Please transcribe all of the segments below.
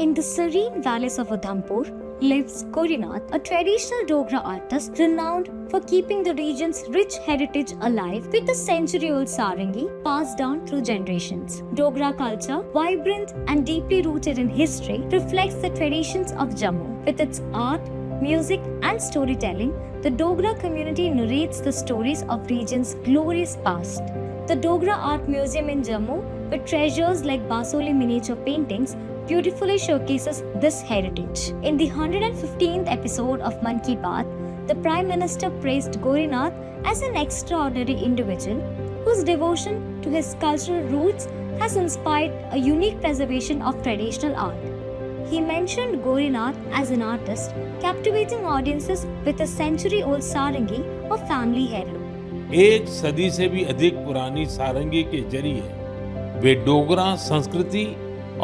In the serene valleys of Udhampur lives Gaurinath, a traditional Dogra artist renowned for keeping the region's rich heritage alive with the century-old sarangi passed down through generations. Dogra culture, vibrant and deeply rooted in history, reflects the traditions of Jammu. With its art, music and storytelling, the Dogra community narrates the stories of region's glorious past. The Dogra Art Museum in Jammu, with treasures like Basoli miniature paintings, beautifully showcases this heritage. In the 115th episode of Man Ki Baat, the Prime Minister praised Gaurinath as an extraordinary individual whose devotion to his cultural roots has inspired a unique preservation of traditional art. He mentioned Gaurinath as an artist, captivating audiences with a century-old sarangi of family heirloom. एक सदी से भी अधिक पुरानी सारंगी के जरिए वे डोगरा संस्कृति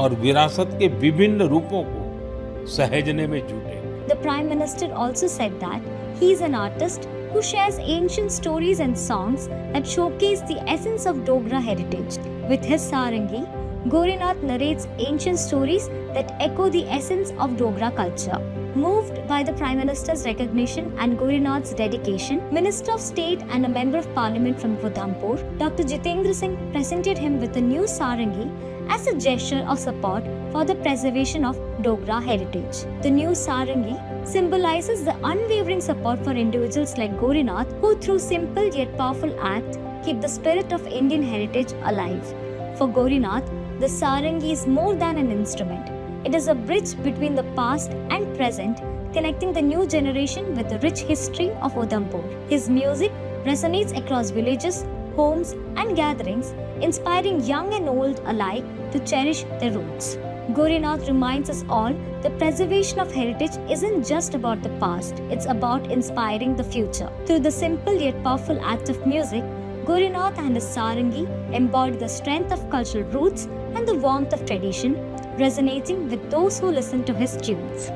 और विरासत के विभिन्न रूपों को सहेजने में जुटे। The Prime Minister also said that he is an artist who shares ancient stories and songs that showcase the essence of Dogra heritage. With his sarangi, Gaurinath narrates ancient stories that echo the essence of Dogra culture. Moved by the Prime Minister's recognition and Gaurinath's dedication, Minister of State and a Member of Parliament from Udhampur, Dr. Jitendra Singh presented him with a new sarangi as a gesture of support for the preservation of Dogra heritage. The new sarangi symbolizes the unwavering support for individuals like Gaurinath who through simple yet powerful acts keep the spirit of Indian heritage alive. For Gaurinath, the sarangi is more than an instrument. It is a bridge between the past and present, connecting the new generation with the rich history of Udhampur. His music resonates across villages, homes and gatherings, inspiring young and old alike to cherish their roots. Gaurinath reminds us all the preservation of heritage isn't just about the past, it's about inspiring the future. Through the simple yet powerful act of music, Gaurinath and his sarangi embody the strength of cultural roots and the warmth of tradition, resonating with those who listen to his tunes.